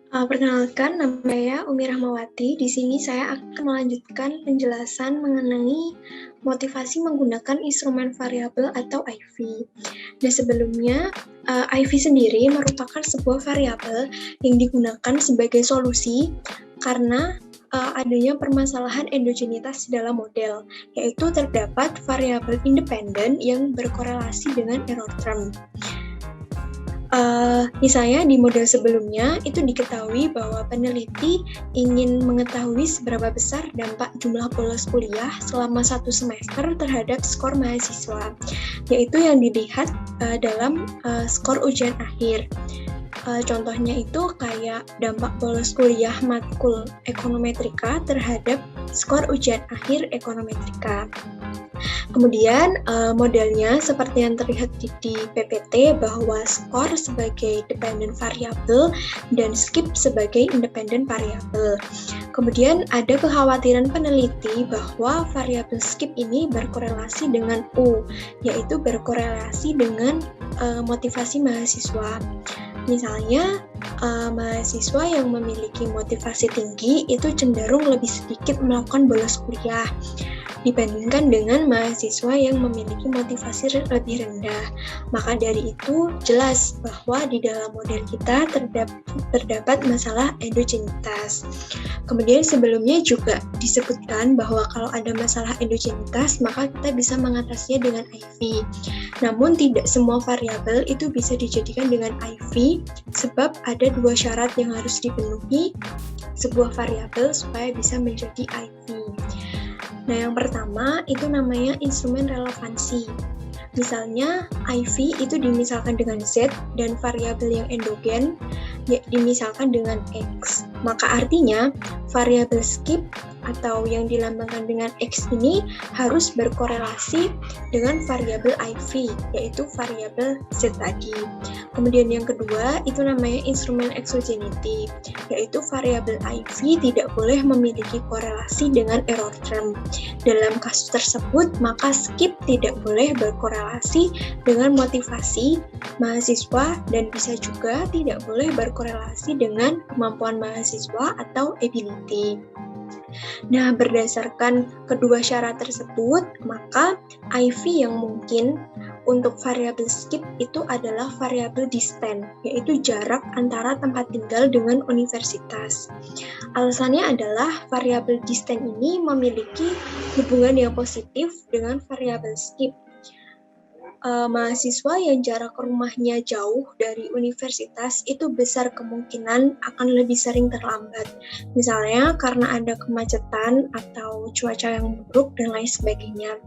Perkenalkan, nama saya Umi Rahmawati. Di sini saya akan melanjutkan penjelasan mengenai motivasi menggunakan instrumen variabel atau IV. Nah, sebelumnya, IV sendiri merupakan sebuah variabel yang digunakan sebagai solusi karena adanya permasalahan endogenitas dalam model, yaitu terdapat variabel independen yang berkorelasi dengan error term. Misalnya di model sebelumnya itu diketahui bahwa peneliti ingin mengetahui seberapa besar dampak jumlah bolos kuliah selama 1 semester terhadap skor mahasiswa, yaitu yang dilihat dalam skor ujian akhir. Contohnya itu kayak dampak bolos kuliah matkul ekonometrika terhadap skor ujian akhir ekonometrika. Kemudian modelnya seperti yang terlihat di PPT bahwa skor sebagai dependent variable dan skip sebagai independent variable. Kemudian ada kekhawatiran peneliti bahwa variabel skip ini berkorelasi dengan U, yaitu berkorelasi dengan motivasi mahasiswa. Misalnya, mahasiswa yang memiliki motivasi tinggi itu cenderung lebih sedikit melakukan bolos kuliah dibandingkan dengan mahasiswa yang memiliki motivasi lebih rendah. Maka dari itu, jelas bahwa di dalam model kita terdapat masalah endogenitas. Kemudian sebelumnya juga disebutkan bahwa kalau ada masalah endogenitas, maka kita bisa mengatasinya dengan IV. Namun tidak semua variabel itu bisa dijadikan dengan IV, sebab ada 2 syarat yang harus dipenuhi sebuah variabel supaya bisa menjadi IV. Nah, yang pertama itu namanya instrumen relevansi. Misalnya, IV itu dimisalkan dengan Z dan variabel yang endogen dimisalkan dengan X. Maka artinya, variabel skip atau yang dilambangkan dengan X ini harus berkorelasi dengan variabel IV, yaitu variabel Z tadi. Kemudian yang kedua, itu namanya instrumen exogenity, yaitu variabel IV tidak boleh memiliki korelasi dengan error term. Dalam kasus tersebut, maka skip tidak boleh berkorelasi dengan motivasi mahasiswa dan bisa juga tidak boleh berkorelasi dengan kemampuan mahasiswa atau ability. Nah, berdasarkan kedua syarat tersebut, maka IV yang mungkin untuk variabel skip itu adalah variabel distance, yaitu jarak antara tempat tinggal dengan universitas. Alasannya adalah variabel distance ini memiliki hubungan yang positif dengan variabel skip. Mahasiswa yang jarak rumahnya jauh dari universitas itu besar kemungkinan akan lebih sering terlambat. Misalnya karena ada kemacetan atau cuaca yang buruk dan lain sebagainya.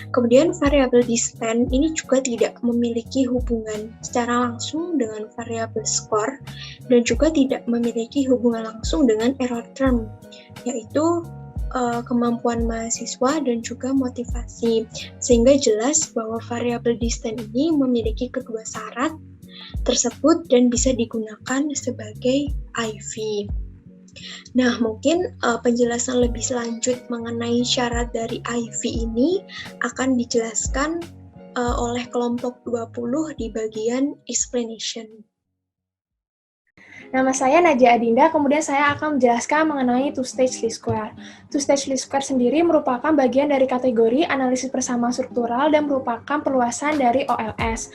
Kemudian variabel distance ini juga tidak memiliki hubungan secara langsung dengan variabel skor dan juga tidak memiliki hubungan langsung dengan error term, yaitu kemampuan mahasiswa dan juga motivasi, sehingga jelas bahwa variabel distance ini memiliki kedua syarat tersebut dan bisa digunakan sebagai IV. Nah, mungkin penjelasan lebih lanjut mengenai syarat dari IV ini akan dijelaskan oleh kelompok 20 di bagian explanation. Nama saya Najia Adinda, kemudian saya akan menjelaskan mengenai two-stage least square. Two-stage least square sendiri merupakan bagian dari kategori analisis persamaan struktural dan merupakan perluasan dari OLS.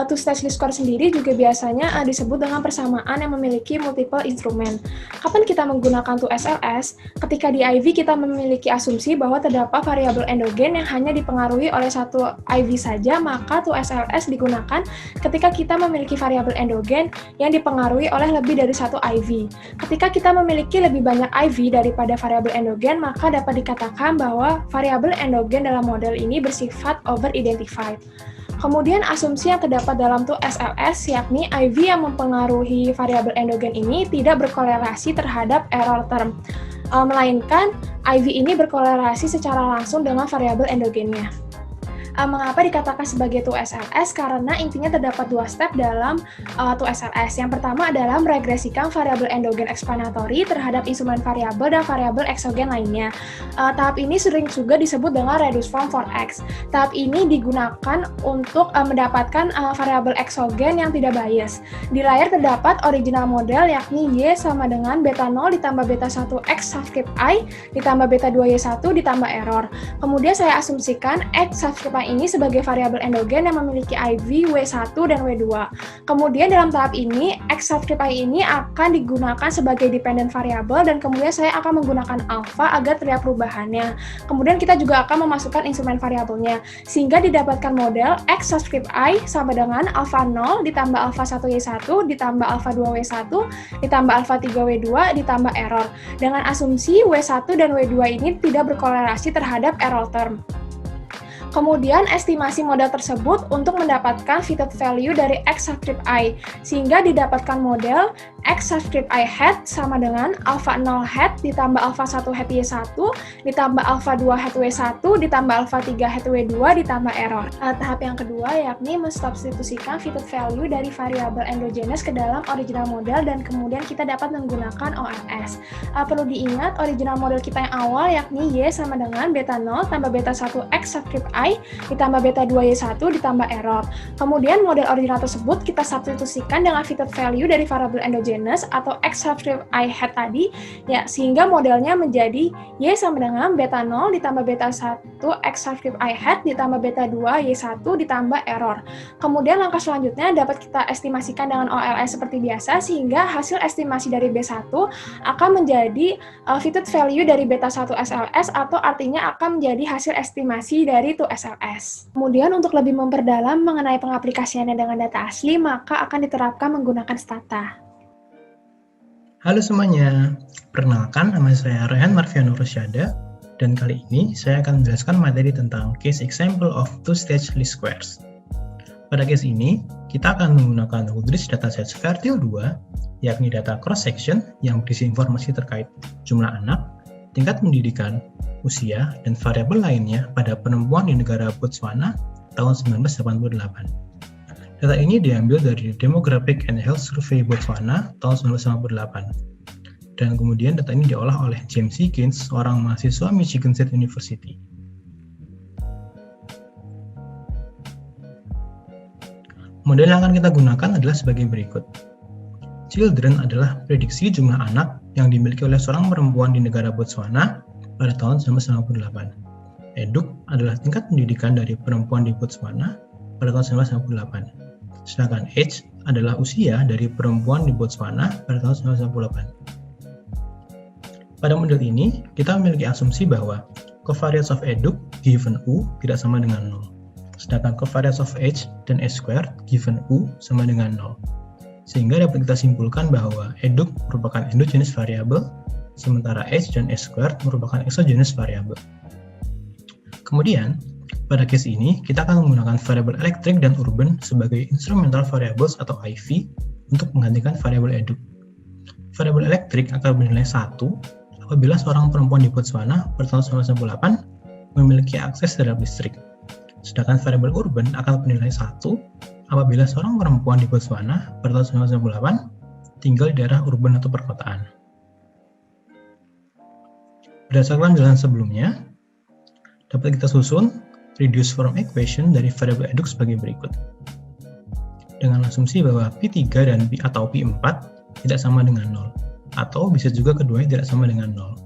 Two-stage least square sendiri juga biasanya disebut dengan persamaan yang memiliki multiple instrumen. Kapan kita menggunakan 2SLS? Ketika di IV kita memiliki asumsi bahwa terdapat variabel endogen yang hanya dipengaruhi oleh satu IV saja, maka 2SLS digunakan ketika kita memiliki variabel endogen yang dipengaruhi oleh lebih dari satu IV. Ketika kita memiliki lebih banyak IV daripada variabel endogen, maka dapat dikatakan bahwa variabel endogen dalam model ini bersifat over-identified. Kemudian asumsi yang terdapat dalam 2SLS yakni IV yang mempengaruhi variabel endogen ini tidak berkorelasi terhadap error term, melainkan IV ini berkorelasi secara langsung dengan variabel endogennya. Mengapa dikatakan sebagai 2SLS? Karena intinya terdapat 2 step dalam 2SLS. Yang pertama adalah meregresikan variabel endogen eksplanatori terhadap instrumen variabel dan variabel eksogen lainnya. Tahap ini sering juga disebut dengan reduce form for X. Tahap ini digunakan untuk mendapatkan variabel eksogen yang tidak bias. Di layar terdapat original model yakni Y sama dengan beta 0 ditambah beta 1 X subscript I ditambah beta 2Y1 ditambah error. Kemudian saya asumsikan X subscript I ini sebagai variabel endogen yang memiliki IV, W1, dan W2. Kemudian dalam tahap ini, X subscript I ini akan digunakan sebagai dependent variable dan kemudian saya akan menggunakan alpha agar terlihat perubahannya. Kemudian kita juga akan memasukkan instrumen variabelnya, sehingga didapatkan model X subscript I sama dengan alpha 0 ditambah alpha 1Y1 ditambah alpha 2W1 ditambah alpha 3W2 ditambah error. Dengan asumsi W1 dan W2 ini tidak berkorelasi terhadap error term. Kemudian estimasi model tersebut untuk mendapatkan fitted value dari X subscript I, sehingga didapatkan model X subscript I hat sama dengan alpha 0 hat ditambah alpha 1 hat Y1 ditambah alpha 2 hat W1 ditambah alpha 3 hat W2 ditambah error. Tahap yang kedua yakni mensubstitusikan fitted value dari variabel endogenous ke dalam original model dan kemudian kita dapat menggunakan OLS. Perlu diingat original model kita yang awal yakni Y sama dengan beta 0 tambah beta 1 X subscript I ditambah beta 2Y1 ditambah error. Kemudian model original tersebut kita substitusikan dengan fitted value dari variabel endogenous atau X subscript I hat tadi, ya, sehingga modelnya menjadi Y sama dengan beta 0 ditambah beta 1 X subscript I hat ditambah beta 2Y1 ditambah error. Kemudian langkah selanjutnya dapat kita estimasikan dengan OLS seperti biasa, sehingga hasil estimasi dari B1 akan menjadi fitted value dari beta 1 SLS atau artinya akan menjadi hasil estimasi dari 2SLS. Kemudian untuk lebih memperdalam mengenai pengaplikasiannya dengan data asli, maka akan diterapkan menggunakan stata. Halo semuanya, perkenalkan nama saya Rehan Marviano Rosyada, dan kali ini saya akan menjelaskan materi tentang case example of two-stage least squares. Pada case ini, kita akan menggunakan Woodridge dataset Squartile 2, yakni data cross-section yang berisi informasi terkait jumlah anak, tingkat pendidikan, usia, dan variabel lainnya pada perempuan di negara Botswana tahun 1988. Data ini diambil dari Demographic and Health Survey Botswana tahun 1998. Dan kemudian data ini diolah oleh James Higgins, seorang mahasiswa Michigan State University. Model yang akan kita gunakan adalah sebagai berikut. Children adalah prediksi jumlah anak yang dimiliki oleh seorang perempuan di negara Botswana pada tahun 1998. Eduk adalah tingkat pendidikan dari perempuan di Botswana pada tahun 1998. Sedangkan age adalah usia dari perempuan di Botswana pada tahun 1998. Pada model ini, kita memiliki asumsi bahwa covariance of eduk given U tidak sama dengan 0. Sedangkan covariance of age dan S squared given U sama dengan 0. Sehingga dapat kita simpulkan bahwa eduk merupakan endogenous variable, sementara age dan S squared merupakan exogenous variable. Kemudian, pada case ini, kita akan menggunakan variabel elektrik dan urban sebagai instrumental variables atau IV untuk menggantikan variabel eduk. Variabel elektrik akan bernilai 1 apabila seorang perempuan di Botswana pada tahun 1998 memiliki akses terhadap listrik. Sedangkan variabel urban akan bernilai 1 apabila seorang perempuan di Botswana pada tahun 1998 tinggal di daerah urban atau perkotaan. Berdasarkan jalan sebelumnya, dapat kita susun reduced form equation dari variabel eduk sebagai berikut. Dengan asumsi bahwa P3 dan atau P4 tidak sama dengan 0, atau bisa juga keduanya tidak sama dengan 0.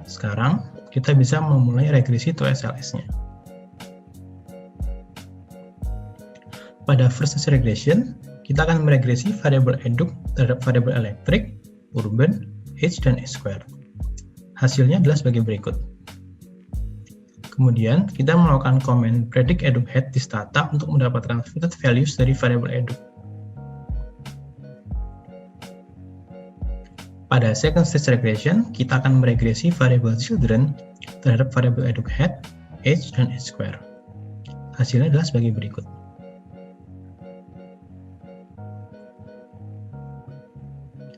Sekarang, kita bisa memulai regresi 2SLS-nya. Pada first stage regression, kita akan meregresi variabel eduk terhadap variabel elektrik, urban, age, dan S squared. Hasilnya adalah sebagai berikut. Kemudian, kita melakukan command predict eduk head di stata untuk mendapatkan fitted values dari variabel eduk. Pada second stage regression, kita akan meregresi variabel children terhadap variabel eduk head, age, dan S square. Hasilnya adalah sebagai berikut.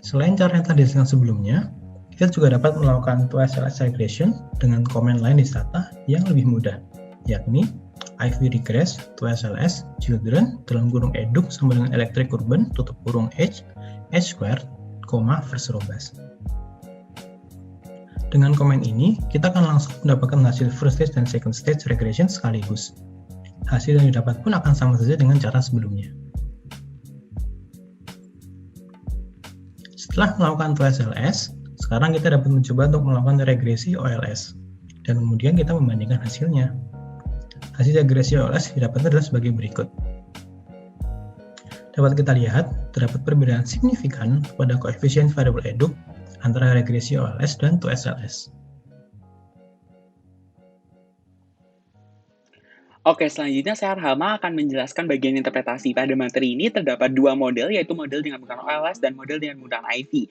Selain cara yang tadi disebutkan sebelumnya, kita juga dapat melakukan 2SLS regression dengan command lain di stata yang lebih mudah, yakni IV regress, 2SLS, children, dalam kurung eduk sama dengan electric urban, tutup kurung age, h squared, verse robust. Dengan komen ini, kita akan langsung mendapatkan hasil first stage dan second stage regression sekaligus. Hasil yang didapat pun akan sama saja dengan cara sebelumnya. Setelah melakukan 2SLS, sekarang kita dapat mencoba untuk melakukan regresi OLS. Dan kemudian kita membandingkan hasilnya. Hasil regresi OLS didapatkan adalah sebagai berikut. Dapat kita lihat, terdapat perbedaan signifikan pada koefisien variabel eduk antara regresi OLS dan 2SLS. Oke, selanjutnya saya Arhama akan menjelaskan bagian interpretasi. Pada materi ini terdapat dua model, yaitu model dengan menggunakan OLS dan model dengan menggunakan IV.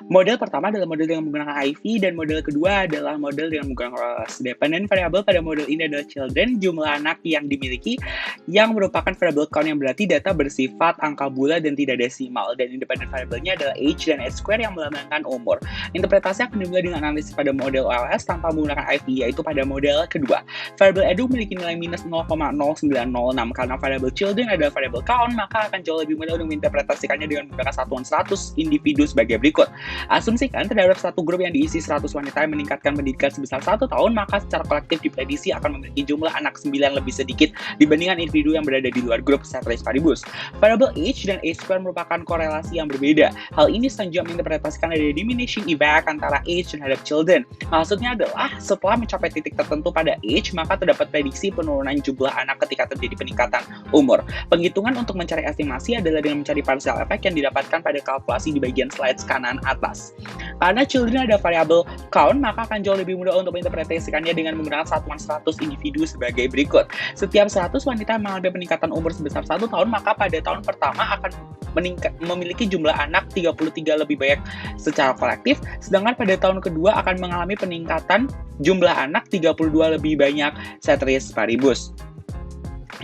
Model pertama adalah model dengan menggunakan IV, dan model kedua adalah model dengan menggunakan OLS. Dependent variable pada model ini adalah children, jumlah anak yang dimiliki, yang merupakan variable count yang berarti data bersifat angka bulat dan tidak desimal. Dan independent variable-nya adalah age dan h square yang melambangkan umur. Interpretasi akan dimulai dengan analisis pada model OLS tanpa menggunakan IV, yaitu pada model kedua. Variable edu memiliki nilai minus 0,0906 karena variable children adalah variable count, maka akan jauh lebih mudah untuk menginterpretasikannya dengan menggunakan satuan 100 individu sebagai berikut. Asumsikan terhadap satu grup yang diisi 100 wanita yang meningkatkan pendidikan sebesar 1 tahun, maka secara kolektif diprediksi akan memiliki jumlah anak 9 lebih sedikit dibandingkan individu yang berada di luar grup ceteris paribus. Variable age dan h square merupakan korelasi yang berbeda. Hal ini selanjutnya menginterpretasikan ada diminishing effect antara age terhadap children. Maksudnya adalah setelah mencapai titik tertentu pada age, maka terdapat prediksi penurunan jumlah anak ketika terjadi peningkatan umur. Penghitungan untuk mencari estimasi adalah dengan mencari partial effect yang didapatkan pada kalkulasi di bagian slides kanan atas. Karena children ada variabel count, maka akan jauh lebih mudah untuk menginterpretasikannya dengan menggunakan satuan 100 individu sebagai berikut. Setiap 100 wanita yang mengalami peningkatan umur sebesar 1 tahun, maka pada tahun pertama akan memiliki jumlah anak 33 lebih banyak secara kolektif, sedangkan pada tahun kedua akan mengalami peningkatan jumlah anak 32 lebih banyak ceteris paribus.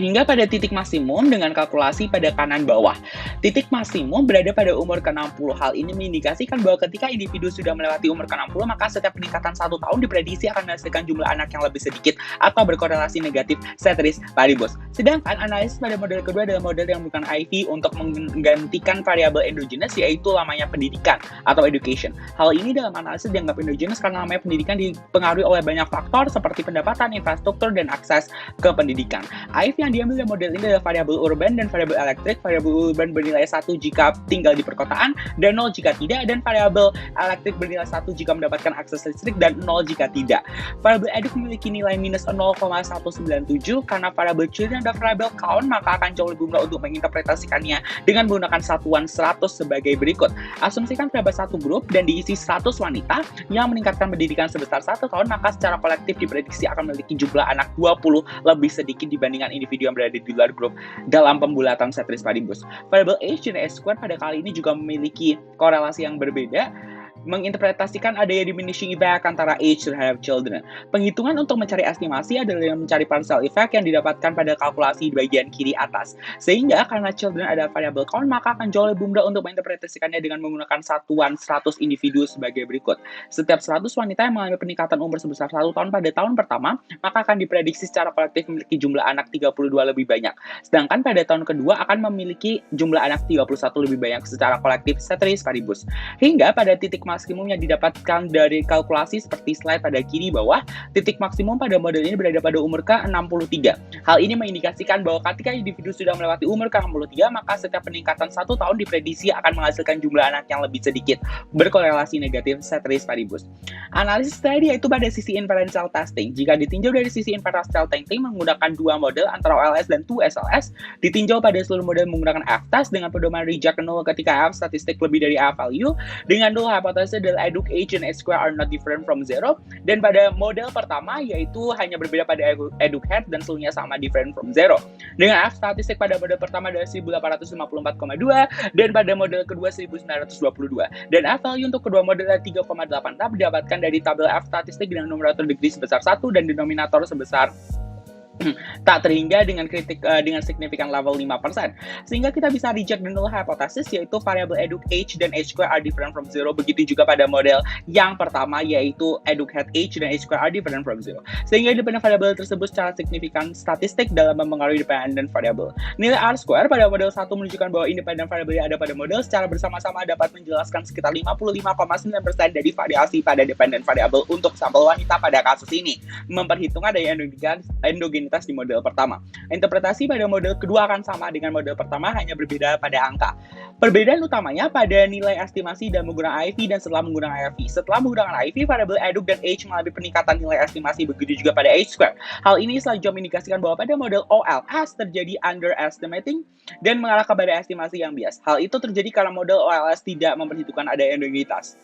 Hingga pada titik maksimum dengan kalkulasi pada kanan bawah. Titik maksimum berada pada umur ke-60. Hal ini mengindikasikan bahwa ketika individu sudah melewati umur ke-60, maka setiap peningkatan 1 tahun diprediksi akan menghasilkan jumlah anak yang lebih sedikit atau berkorelasi negatif ceteris paribus. Sedangkan analisis pada model kedua adalah model yang bukan IV untuk menggantikan variabel endogenous, yaitu lamanya pendidikan atau education. Hal ini dalam analisis dianggap endogenous karena lamanya pendidikan dipengaruhi oleh banyak faktor seperti pendapatan, infrastruktur, dan akses ke pendidikan. IV yang diambil dari model ini adalah variabel urban dan variabel elektrik. Variabel urban bernilai 1 jika tinggal di perkotaan dan 0 jika tidak, dan variabel elektrik bernilai 1 jika mendapatkan akses listrik dan 0 jika tidak. Variabel eduk memiliki nilai minus 0,197 karena variabel children adalah variabel count, maka akan jauh lebih mudah untuk menginterpretasikannya dengan menggunakan satuan 100 sebagai berikut. Asumsikan terdapat satu grup dan diisi 100 wanita yang meningkatkan pendidikan sebesar 1 tahun, maka secara kolektif diprediksi akan memiliki jumlah anak 20 lebih sedikit dibandingkan individu yang berada di luar grup dalam pembulatan ceteris paribus. Variable age dan h square pada kali ini juga memiliki korelasi yang berbeda, menginterpretasikan adanya diminishing effect antara age terhadap children. Penghitungan untuk mencari estimasi adalah dengan mencari partial effect yang didapatkan pada kalkulasi di bagian kiri atas. Sehingga karena children ada variable count, maka akan jauh lebih mudah untuk menginterpretasikannya dengan menggunakan satuan 100 individu sebagai berikut. Setiap 100 wanita yang mengalami peningkatan umur sebesar 1 tahun pada tahun pertama, maka akan diprediksi secara kolektif memiliki jumlah anak 32 lebih banyak. Sedangkan pada tahun kedua akan memiliki jumlah anak 31 lebih banyak secara kolektif ceteris paribus. Hingga pada titik maksimum yang didapatkan dari kalkulasi seperti slide pada kiri bawah, titik maksimum pada model ini berada pada umur ke-63. Hal ini mengindikasikan bahwa ketika individu sudah melewati umur ke-63, maka setiap peningkatan 1 tahun diprediksi akan menghasilkan jumlah anak yang lebih sedikit, berkorelasi negatif ceteris paribus. Analisis tadi yaitu pada sisi inferential testing. Jika ditinjau dari sisi inferential testing menggunakan dua model antara OLS dan 2SLS, ditinjau pada seluruh model menggunakan F-test dengan pedoman reject null ketika F statistik lebih dari A value, dengan null hypothesis adalah eduk age and h square are not different from zero, dan pada model pertama yaitu hanya berbeda pada eduk head dan seluruhnya sama different from zero. Dengan F statistik pada model pertama adalah 1854,2 dan pada model kedua 1922, dan F value untuk kedua model 3,8 didapatkan dari tabel F statistik dengan numerator degree sebesar 1 dan denominator sebesar tak terhingga dengan dengan signifikan level 5%. Sehingga kita bisa reject the null hypothesis, yaitu variable eduk h dan h square are different from 0. Begitu juga pada model yang pertama, yaitu eduk hat h dan h square are different from 0. Sehingga independent variable tersebut secara signifikan statistik dalam mempengaruhi dependent variable. Nilai R square pada model 1 menunjukkan bahwa independent variable yang ada pada model secara bersama-sama dapat menjelaskan sekitar 55,9% dari variasi pada dependent variable untuk sampel wanita pada kasus ini, memperhitungkan daya endogenitas di model pertama. Interpretasi pada model kedua akan sama dengan model pertama, hanya berbeda pada angka. Perbedaan utamanya pada nilai estimasi dan menggunakan IV dan setelah menggunakan IV. Setelah menggunakan IV, variabel eduk dan H mengalami peningkatan nilai estimasi, begitu juga pada H square. Hal ini selanjutnya mengindikasikan bahwa pada model OLS terjadi underestimating dan mengarah kepada estimasi yang bias. Hal itu terjadi karena model OLS tidak memperhitungkan adanya endogenitas.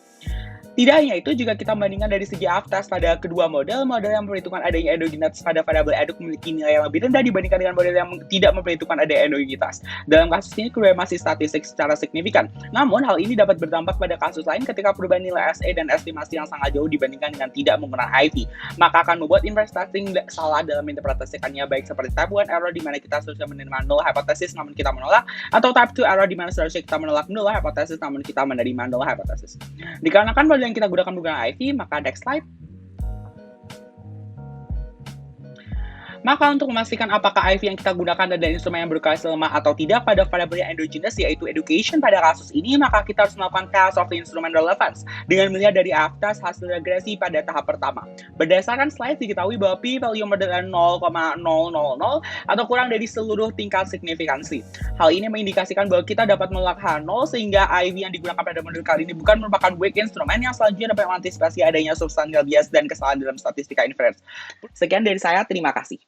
Tidak hanya itu, juga kita membandingkan dari segi F-test pada kedua model yang memperhitungkan adanya endogenitas pada variabel eduk memiliki nilai yang lebih rendah dibandingkan dengan model yang tidak memperhitungkan adanya endogenitas. Dalam kasus ini, keduanya masih statistik secara signifikan. Namun, hal ini dapat berdampak pada kasus lain ketika perubahan nilai SE dan estimasi yang sangat jauh dibandingkan dengan tidak menggunakan IV. Maka akan membuat inverse testing salah dalam interpretasikannya, baik seperti type 1 error di mana kita seharusnya menerima null hypothesis namun kita menolak, atau type 2 error di mana seharusnya kita menolak null hypothesis namun kita menerima null hypothesis. Dikarenakan model yang kita gunakan menggunakan IV, maka next slide. Maka untuk memastikan apakah IV yang kita gunakan adalah instrumen yang berkorelasi lemah atau tidak pada variabel yang endogenous, yaitu education pada kasus ini, maka kita harus melakukan test of the instrument relevance dengan melihat dari F-test hasil regresi pada tahap pertama. Berdasarkan slide diketahui bahwa p-value adalah 0,000 atau kurang dari seluruh tingkat signifikansi. Hal ini mengindikasikan bahwa kita dapat menolak H0 sehingga IV yang digunakan pada model kali ini bukan merupakan weak instrument yang selanjutnya dapat mengantisipasi adanya substansial bias dan kesalahan dalam statistika inference. Sekian dari saya, terima kasih.